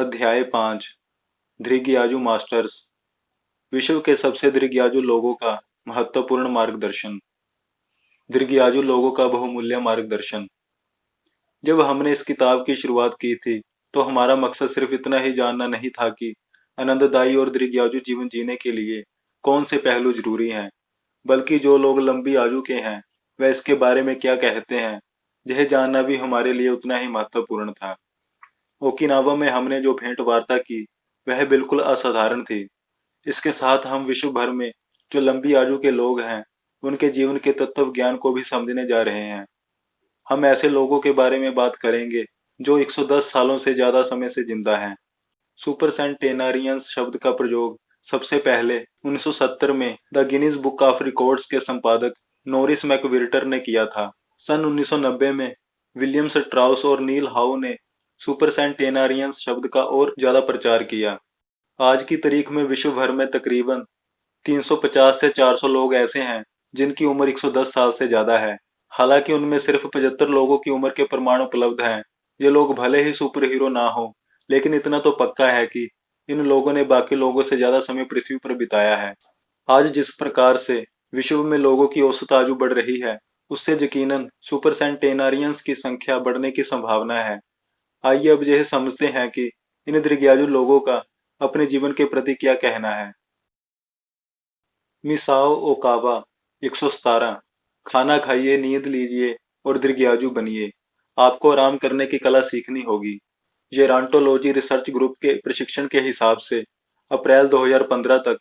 अध्याय 5 दृग्याजु मास्टर्स। विश्व के सबसे दृग्याजु लोगों का महत्वपूर्ण मार्गदर्शन। दृग्याजु लोगों का बहुमूल्य मार्गदर्शन। जब हमने इस किताब की शुरुआत की थी तो हमारा मकसद सिर्फ इतना ही जानना नहीं था कि आनंददायी और दृग्याजु जीवन जीने के लिए कौन से पहलू जरूरी हैं, बल्कि जो लोग लंबी आयु के हैं वह इसके बारे में क्या कहते हैं, यह जानना भी हमारे लिए उतना ही महत्वपूर्ण था। ओकिनावा में हमने जो भेंट वार्ता की वह बिल्कुल असाधारण थी। इसके साथ हम विश्व भर में जो लंबी आयु के लोग हैं उनके जीवन के तत्व ज्ञान को भी समझने जा रहे हैं। हम ऐसे लोगों के बारे में बात करेंगे जो 110 सालों से ज्यादा समय से जिंदा हैं। सुपर सेंटेनारियंस शब्द का प्रयोग सबसे पहले 1970 में the Guinness book of records के संपादक नोरिस मैकविर्टर ने किया था। सन 1990 में विलियम स्ट्राउस और नील हाउ ने सुपर सेंटेनारियंस शब्द का और ज्यादा प्रचार किया। आज की तारीख में विश्व भर में तकरीबन 350 से 400 लोग ऐसे हैं जिनकी उम्र 110 साल से ज्यादा है। हालांकि उनमें सिर्फ 75 लोगों की उम्र के प्रमाण उपलब्ध हैं। ये लोग भले ही सुपर हीरो ना हो, लेकिन इतना तो पक्का है कि इन लोगों ने बाकी लोगों से ज्यादा समय पृथ्वी पर बिताया है। आज जिस प्रकार से विश्व में लोगों की औसत आयु बढ़ रही है, उससे यकीनन सुपर सेंटेनारियंस की संख्या बढ़ने की संभावना है। आइए अब यह समझते हैं कि इन दृग्याजु लोगों का अपने जीवन के प्रति क्या कहना है। मिसाओ ओकावा 117। खाना खाइए, नींद लीजिए और दृग्याजु बनिए। आपको आराम करने की कला सीखनी होगी। जेरांटोलॉजी रिसर्च ग्रुप के प्रशिक्षण के हिसाब से अप्रैल 2015 तक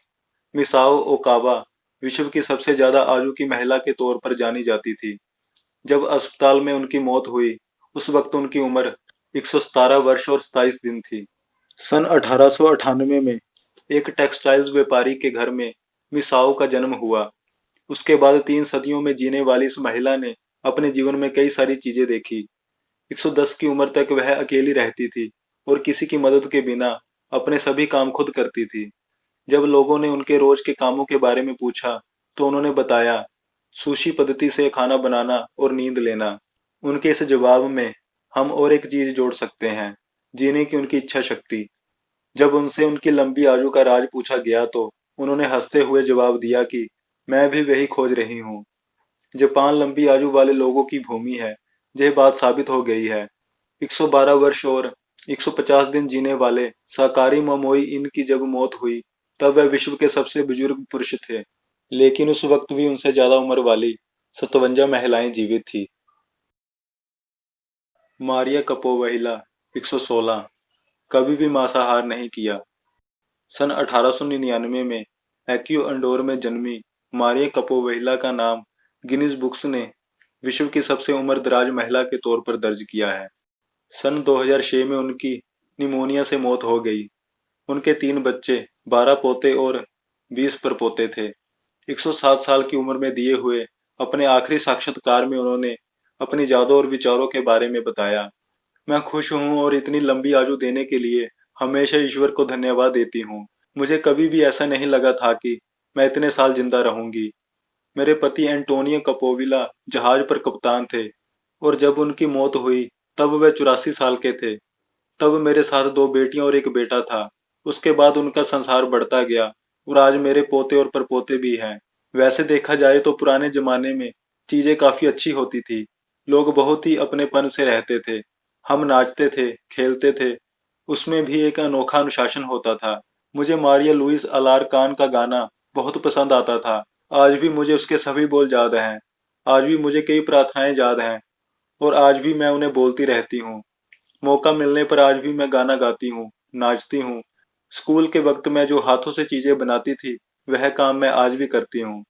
मिसाओ ओकावा विश्व की सबसे ज्यादा आयु की महिला के तौर पर जानी जाती थी। जब अस्पताल में उनकी मौत हुई उस वक्त उनकी उम्र 117 वर्ष और 27 दिन थी। सन 1898 में एक टेक्सटाइल्स व्यापारी के घर में मिसाओ का जन्म हुआ। उसके बाद 3 सदियों में जीने वाली इस महिला ने अपने जीवन में कई सारी चीजें देखी। 110 की उम्र तक वह अकेली रहती थी और किसी की मदद के बिना अपने सभी काम खुद करती थी। जब लोगों ने उनके रोज के कामों के बारे में पूछा तो उन्होंने बताया, सुशी पद्धति से खाना बनाना और नींद लेना। उनके इस जवाब में हम और एक चीज जोड़ सकते हैं, जीने की उनकी इच्छा शक्ति। जब उनसे उनकी लंबी आयु का राज पूछा गया तो उन्होंने हंसते हुए जवाब दिया कि मैं भी वही खोज रही हूँ। जापान लंबी आयु वाले लोगों की भूमि है, यह बात साबित हो गई है। 112 वर्ष और 150 दिन जीने वाले साकारी मोमोई इन की जब मौत हुई तब वह विश्व के सबसे बुजुर्ग पुरुष थे, लेकिन उस वक्त भी उनसे ज्यादा उम्र वाली 57 महिलाएं जीवित थी। मारिया कपोवहिला 116। कभी भी मांसाहार नहीं किया। सन 1899 में एक्यू अंडोर में जन्मी मारिया कपोवहिला का नाम गिनीज बुक्स ने विश्व की सबसे उम्रदराज महिला के तौर पर दर्ज किया है। सन 2006 में उनकी निमोनिया से मौत हो गई। उनके 3 बच्चे, 12 पोते और 20 परपोते थे। 107 साल की उम्र में दिए हुए अपने आखिरी साक्षात्कार में उन्होंने अपनी यादों और विचारों के बारे में बताया। मैं खुश हूँ और इतनी लंबी आयु देने के लिए हमेशा ईश्वर को धन्यवाद देती हूँ। मुझे कभी भी ऐसा नहीं लगा था कि मैं इतने साल जिंदा रहूंगी। मेरे पति एंटोनियो कपोविला जहाज पर कप्तान थे और जब उनकी मौत हुई तब वे 84 साल के थे। तब मेरे साथ 2 बेटियां और एक बेटा था। उसके बाद उनका संसार बढ़ता गया और आज मेरे पोते और परपोते भी हैं। वैसे देखा जाए तो पुराने जमाने में चीजें काफी अच्छी होती थी। लोग बहुत ही अपनेपन से रहते थे। हम नाचते थे, खेलते थे। उसमें भी एक अनोखा अनुशासन होता था। मुझे मारिया लुइस अलारकान का गाना बहुत पसंद आता था। आज भी मुझे उसके सभी बोल याद हैं। आज भी मुझे कई प्रार्थनाएं याद हैं और आज भी मैं उन्हें बोलती रहती हूँ। मौका मिलने पर आज भी मैं गाना गाती हूँ, नाचती हूँ। स्कूल के वक्त मैं जो हाथों से चीजें बनाती थी वह काम मैं आज भी करती हूँ।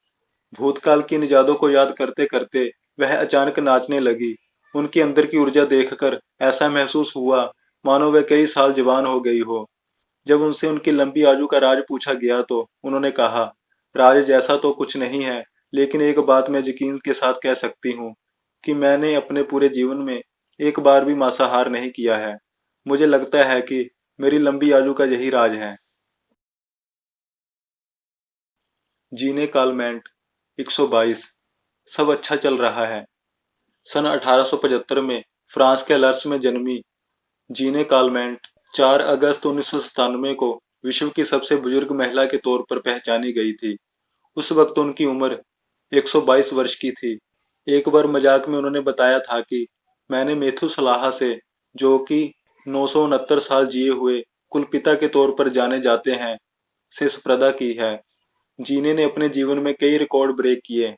भूतकाल की इन यादों को याद करते करते वह अचानक नाचने लगी। उनके अंदर की ऊर्जा देखकर ऐसा महसूस हुआ मानो वह कई साल जवान हो गई हो। जब उनसे उनकी लंबी आयु का राज पूछा गया तो उन्होंने कहा, राज जैसा तो कुछ नहीं है, लेकिन एक बात मैं यकीन के साथ कह सकती हूँ कि मैंने अपने पूरे जीवन में एक बार भी मांसाहार नहीं किया है। मुझे लगता है कि मेरी लंबी आयु का यही राज है। जीने कालमेंट 122। सब अच्छा चल रहा है। सन 1875 में फ्रांस के लर्स में जन्मी जीने कालमेंट 4 अगस्त 1997 को विश्व की सबसे बुजुर्ग महिला के तौर पर पहचानी गई थी। उस वक्त उनकी उम्र 122 वर्ष की थी। एक बार मजाक में उन्होंने बताया था कि मैंने मेथुसलाह से, जो कि 969 साल जिए हुए कुलपिता के तौर पर जाने जाते हैं, से स्पर्धा की है। जीने ने अपने जीवन में कई रिकॉर्ड ब्रेक किए।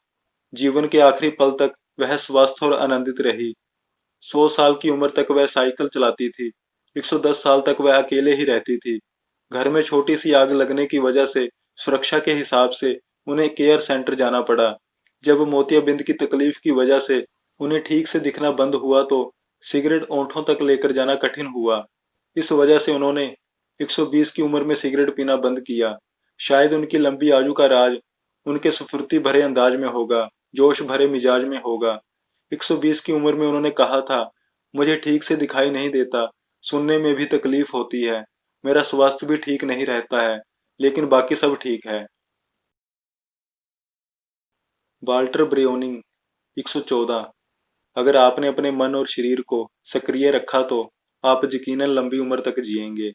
जीवन के आखिरी पल तक वह स्वस्थ और आनंदित रही। 100 साल की उम्र तक वह साइकिल चलाती थी। 110 साल तक वह अकेले ही रहती थी। घर में छोटी सी आग लगने की वजह से सुरक्षा के हिसाब से उन्हें केयर सेंटर जाना पड़ा। जब मोतियाबिंद की तकलीफ की वजह से उन्हें ठीक से दिखना बंद हुआ तो सिगरेट ओंठों तक लेकर जाना कठिन हुआ। इस वजह से उन्होंने 120 की उम्र में सिगरेट पीना बंद किया। शायद उनकी लंबी आयु का राज उनके स्फूर्ति भरे अंदाज में होगा, जोश भरे मिजाज में होगा। 120 की उम्र में उन्होंने कहा था, मुझे ठीक से दिखाई नहीं देता, सुनने में भी तकलीफ होती है, मेरा स्वास्थ्य भी ठीक नहीं रहता है, लेकिन बाकी सब ठीक है। वाल्टर ब्रेओनिंग 114। अगर आपने अपने मन और शरीर को सक्रिय रखा तो आप यकीनन लंबी उम्र तक जिएंगे।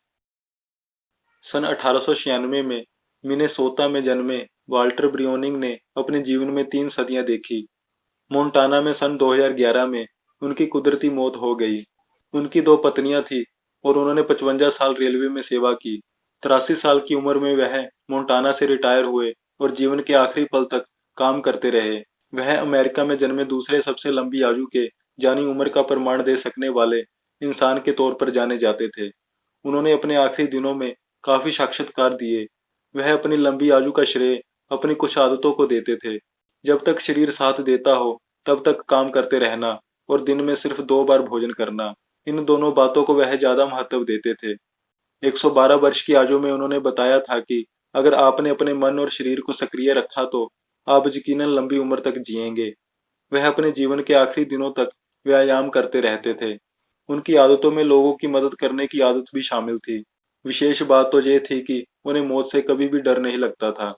सन 1896 में मिनेसोटा में जन्मे वाल्टर ब्रियोनिंग ने अपने जीवन में 3 सदियां देखी। मोंटाना में सन 2011 में उनकी कुदरती मौत हो गई। उनकी 2 पत्नियां थीं और उन्होंने 55 साल रेलवे में सेवा की। 83 साल की उम्र में वह मोंटाना से रिटायर हुए और जीवन के आखिरी पल तक काम करते रहे। वह अमेरिका में जन्मे दूसरे सबसे लंबी आयु के जानी उम्र का प्रमाण दे सकने वाले इंसान के तौर पर जाने जाते थे। उन्होंने अपने आखिरी दिनों में काफी साक्षात्कार दिए। वह अपनी लंबी आयु का श्रेय अपनी कुछ आदतों को देते थे। जब तक शरीर साथ देता हो तब तक काम करते रहना और दिन में सिर्फ 2 बार भोजन करना, इन दोनों बातों को वह ज्यादा महत्व देते थे। 112 वर्ष की आयु में उन्होंने बताया था कि अगर आपने अपने मन और शरीर को सक्रिय रखा तो आप यकीनन लंबी उम्र तक जिएंगे। वह अपने जीवन के आखिरी दिनों तक व्यायाम करते रहते थे। उनकी आदतों में लोगों की मदद करने की आदत भी शामिल थी। विशेष बात तो ये थी कि उन्हें मौत से कभी भी डर नहीं लगता था।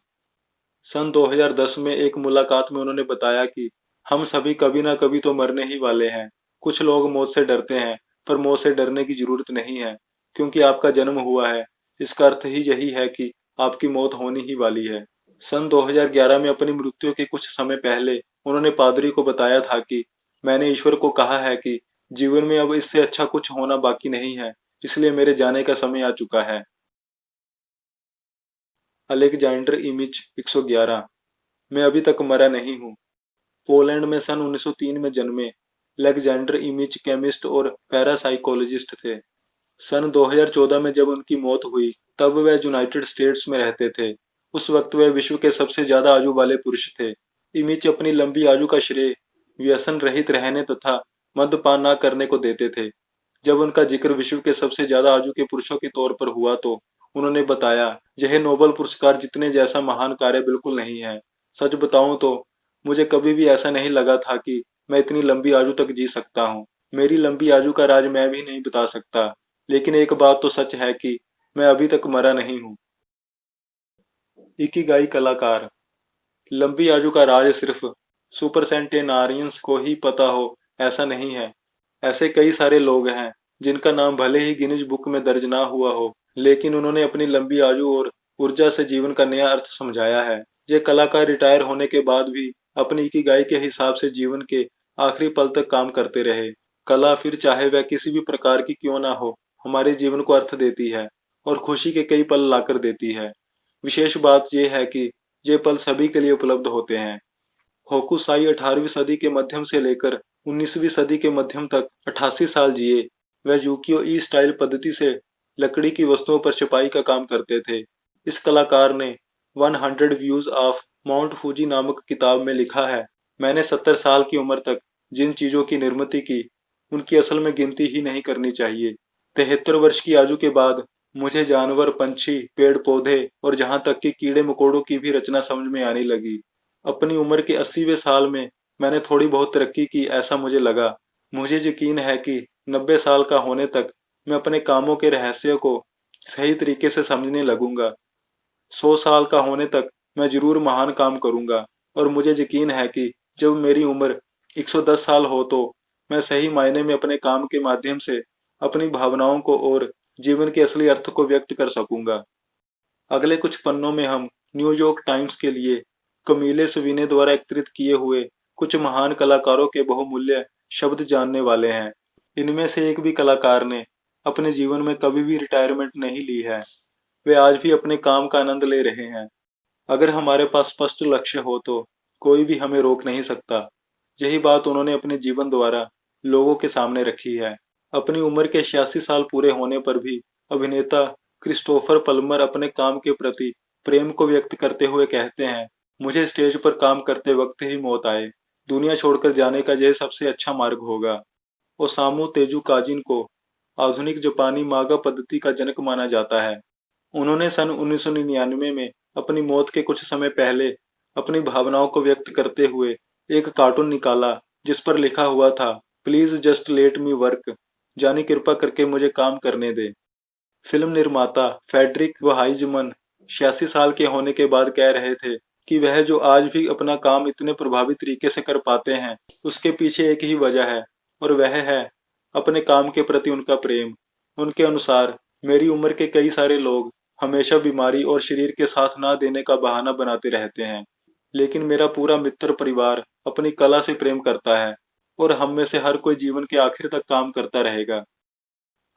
सन 2010 में एक मुलाकात में उन्होंने बताया कि हम सभी कभी ना कभी तो मरने ही वाले हैं। कुछ लोग मौत से डरते हैं, पर मौत से डरने की जरूरत नहीं है, क्योंकि आपका जन्म हुआ है। इसका अर्थ ही यही है कि आपकी मौत होनी ही वाली है। सन 2011 में अपनी मृत्यु के कुछ समय पहले उन्होंने पादरी को बताया था कि मैंने ईश्वर को कहा है कि जीवन में अब इससे अच्छा कुछ होना बाकी नहीं है, इसलिए मेरे जाने का समय आ चुका है। अलेक्जेंडर इमिच 111। मैं अभी तक मरा नहीं हूँ। पोलैंड में सन 1903 में जन्मे अलेक्जेंडर इमिच केमिस्ट और पैरासाइकोलॉजिस्ट थे। सन 2014 में जब उनकी मौत हुई तब वह यूनाइटेड स्टेट्स में रहते थे। उस वक्त वह विश्व के सबसे ज्यादा आयु वाले पुरुष थे। इमिच अपनी लंबी आयु का श्रेय व्यसन रहित रहने तथा मद्यपान न करने को देते थे। जब उनका जिक्र विश्व के सबसे ज्यादा आयु के पुरुषों के तौर पर हुआ तो उन्होंने बताया, यह नोबेल पुरस्कार जीतने जैसा महान कार्य बिल्कुल नहीं है। सच बताऊं तो मुझे कभी भी ऐसा नहीं लगा था कि मैं इतनी लंबी आयु तक जी सकता हूँ। मेरी लंबी आयु का राज मैं भी नहीं बता सकता, लेकिन एक बात तो सच है कि मैं अभी तक मरा नहीं हूँ। इकिगाई कलाकार। लंबी आयु का राज सिर्फ सुपर सेंटेनारियंस को ही पता हो ऐसा नहीं है। ऐसे कई सारे लोग हैं जिनका नाम भले ही गिनीज बुक में दर्ज ना हुआ हो, लेकिन उन्होंने अपनी लंबी आयु और ऊर्जा से जीवन का नया अर्थ समझाया है। ये कलाकार रिटायर होने के बाद भी अपनी इकिगाई के हिसाब से जीवन के आखिरी पल तक काम करते रहे। कला, फिर चाहे वह किसी भी प्रकार की क्यों ना हो, हमारे जीवन को अर्थ देती है और खुशी के कई पल लाकर देती है। विशेष बात यह है कि ये पल सभी के लिए उपलब्ध होते हैं। होकुसाई 18वीं सदी के मध्यम से लेकर 19वीं सदी के मध्यम तक 88 साल जिए। वह यूकियो ई स्टाइल पद्धति से लकड़ी की वस्तुओं पर छपाई का काम करते थे। इस कलाकार ने 100 व्यूज ऑफ माउंट फूजी नामक किताब में लिखा है, मैंने 70 साल की उम्र तक जिन चीजों की निर्मित की उनकी असल में गिनती ही नहीं करनी चाहिए। 73 वर्ष की आयु के बाद मुझे जानवर, पंछी, पेड़ पौधे और जहां तक कि कीड़े मकोड़ों की भी रचना समझ में आने लगी। अपनी उम्र के 80वें साल में मैंने थोड़ी बहुत तरक्की की, ऐसा मुझे लगा। मुझे यकीन है कि 90 साल का होने तक मैं अपने कामों के रहस्य को सही तरीके से समझने लगूंगा। 100 साल का होने तक मैं जरूर महान काम करूंगा और मुझे यकीन है कि जब मेरी उम्र 110 साल हो तो मैं सही मायने में अपने काम के माध्यम से अपनी भावनाओं को और जीवन के असली अर्थ को व्यक्त कर सकूंगा। अगले कुछ पन्नों में हम न्यूयॉर्क टाइम्स के लिए कमीले सविने द्वारा एकत्रित किए हुए कुछ महान कलाकारों के बहुमूल्य शब्द जानने वाले हैं। इनमें से एक भी कलाकार ने अपने जीवन में कभी भी रिटायरमेंट नहीं ली है। वे आज भी अपने काम का आनंद ले रहे हैं। अगर हमारे पास स्पष्ट लक्ष्य हो तो कोई भी हमें रोक नहीं सकता। यही बात उन्होंने अपने जीवन द्वारा लोगों के सामने रखी है। अपनी उम्र के 86 साल पूरे होने पर भी अभिनेता क्रिस्टोफर प्लमर अपने काम के प्रति प्रेम को व्यक्त करते हुए कहते हैं, मुझे स्टेज पर काम करते वक्त ही मौत आए, दुनिया छोड़कर जाने का यह सबसे अच्छा मार्ग होगा। ओसामू तेजुकाजिन को आधुनिक जापानी मागा पद्धति का जनक माना जाता है। उन्होंने सन 1999 में अपनी मौत के कुछ समय पहले अपनी भावनाओं को व्यक्त करते हुए एक कार्टून निकाला जिस पर लिखा हुआ था, please just let me work, यानी कृपा करके मुझे काम करने दे। फिल्म निर्माता फेडरिक वहाइजमन 86 साल के होने के बाद कह रहे थे कि वह जो आज भी अपना काम इतने प्रभावी तरीके से कर पाते हैं उसके पीछे एक ही वजह है, और वह है अपने काम के प्रति उनका प्रेम। उनके अनुसार मेरी उम्र के कई सारे लोग हमेशा बीमारी और शरीर के साथ ना देने का बहाना बनाते रहते हैं, लेकिन मेरा पूरा मित्र परिवार अपनी कला से प्रेम करता है और हम में से हर कोई जीवन के आखिर तक काम करता रहेगा।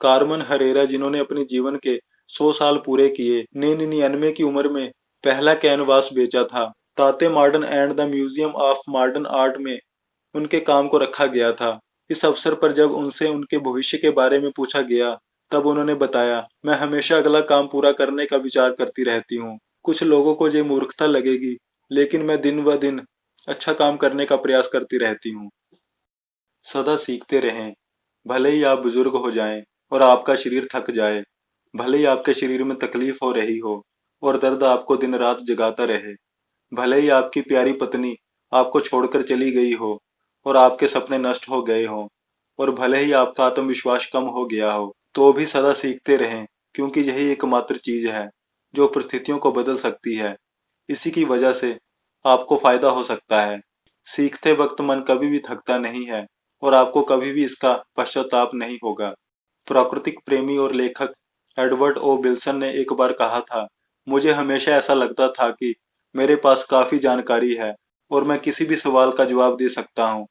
कार्मेन हरेरा, जिन्होंने अपने जीवन के 100 साल पूरे किए, ने 99 की उम्र में पहला कैनवास बेचा था। ताते modern and the museum of modern art में उनके काम को रखा गया था। इस अवसर पर जब उनसे उनके भविष्य के बारे में पूछा गया, तब उन्होंने बताया, मैं हमेशा अगला काम पूरा करने का विचार करती रहती हूँ। कुछ लोगों को ये मूर्खता लगेगी, लेकिन मैं दिन ब दिन अच्छा काम करने का प्रयास करती रहती हूँ। सदा सीखते रहें। भले ही आप बुजुर्ग हो जाएं और आपका शरीर थक जाए, भले ही आपके शरीर में तकलीफ हो रही हो और दर्द आपको दिन रात जगाता रहे, भले ही आपकी प्यारी पत्नी आपको छोड़कर चली गई हो और आपके सपने नष्ट हो गए हों, और भले ही आपका आत्मविश्वास कम हो गया हो, तो भी सदा सीखते रहें, क्योंकि यही एकमात्र चीज है जो परिस्थितियों को बदल सकती है। इसी की वजह से आपको फायदा हो सकता है। सीखते वक्त मन कभी भी थकता नहीं है और आपको कभी भी इसका पश्चाताप नहीं होगा। प्राकृतिक प्रेमी और लेखक एडवर्ड ओ विल्सन ने एक बार कहा था, मुझे हमेशा ऐसा लगता था कि मेरे पास काफी जानकारी है और मैं किसी भी सवाल का जवाब दे सकता हूँ,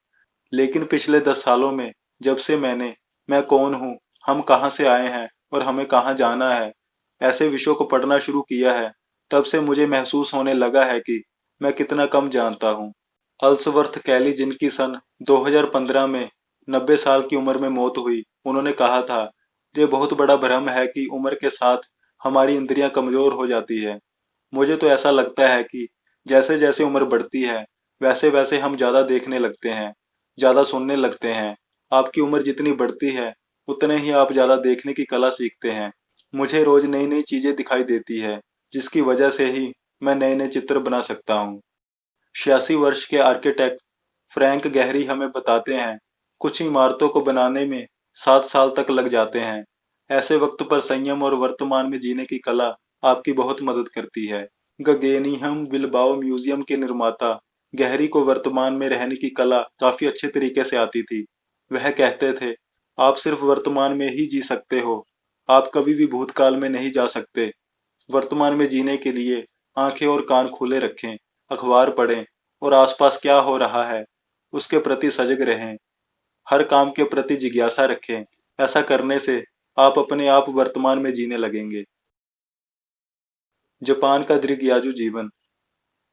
लेकिन पिछले 10 सालों में जब से मैंने मैं कौन हूँ, हम कहाँ से आए हैं और हमें कहाँ जाना है ऐसे विषयों को पढ़ना शुरू किया है, तब से मुझे महसूस होने लगा है कि मैं कितना कम जानता हूँ। अल्सवर्थ कैली, जिनकी सन 2015 में 90 साल की उम्र में मौत हुई, उन्होंने कहा था, ये बहुत बड़ा भ्रम है कि उम्र के साथ हमारी इंद्रियां कमजोर हो जाती है। मुझे तो ऐसा लगता है कि जैसे जैसे उम्र बढ़ती है वैसे वैसे हम ज्यादा देखने लगते हैं, ज्यादा सुनने लगते हैं। आपकी उम्र जितनी बढ़ती है उतने ही आप ज्यादा देखने की कला सीखते हैं। मुझे रोज नई नई चीजें दिखाई देती है, जिसकी वजह से ही मैं नए नए चित्र बना सकता हूँ। 86 वर्ष के आर्किटेक्ट फ्रैंक गहरी हमें बताते हैं, कुछ इमारतों को बनाने में 7 साल तक लग जाते हैं। ऐसे वक्त पर संयम और वर्तमान में जीने की कला आपकी बहुत मदद करती है। गगेनियम बिलबाओ म्यूजियम के निर्माता गहरी को वर्तमान में रहने की कला काफी अच्छे तरीके से आती थी। वह कहते थे, आप सिर्फ वर्तमान में ही जी सकते हो, आप कभी भी भूतकाल में नहीं जा सकते। वर्तमान में जीने के लिए आंखें और कान खुले रखें, अखबार पढ़ें और आसपास क्या हो रहा है उसके प्रति सजग रहें। हर काम के प्रति जिज्ञासा रखें। ऐसा करने से आप अपने आप वर्तमान में जीने लगेंगे। जापान का दृग्याजु जीवन।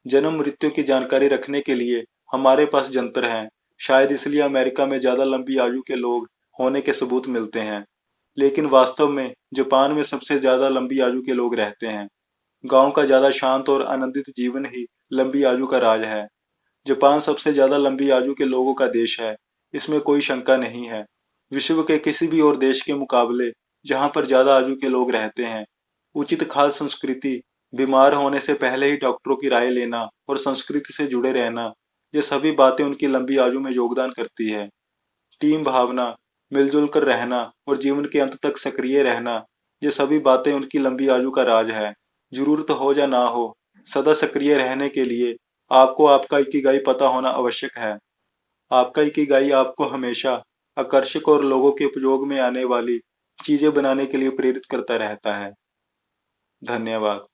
जन्म मृत्यु की जानकारी रखने के लिए हमारे पास जंतर हैं। शायद इसलिए अमेरिका में ज्यादा लंबी आयु के लोग होने के सबूत मिलते हैं, लेकिन वास्तव में जापान में सबसे ज्यादा लंबी आयु के लोग रहते हैं। गांव का ज्यादा शांत और आनंदित जीवन ही लंबी आयु का राज है। जापान सबसे ज्यादा लंबी आयु के लोगों का देश है, इसमें कोई शंका नहीं है। विश्व के किसी भी और देश के मुकाबले जहां पर ज्यादा आयु के लोग रहते हैं, उचित खाद्य संस्कृति, बीमार होने से पहले ही डॉक्टरों की राय लेना और संस्कृति से जुड़े रहना, ये सभी बातें उनकी लंबी आयु में योगदान करती है। टीम भावना, मिलजुल कर रहना और जीवन के अंत तक सक्रिय रहना, ये सभी बातें उनकी लंबी आयु का राज है। जरूरत हो या ना हो, सदा सक्रिय रहने के लिए आपको आपका इकिगाई पता होना आवश्यक है। आपका इकिगाई आपको हमेशा आकर्षक और लोगों के उपयोग में आने वाली चीज़ें बनाने के लिए प्रेरित करता रहता है। धन्यवाद।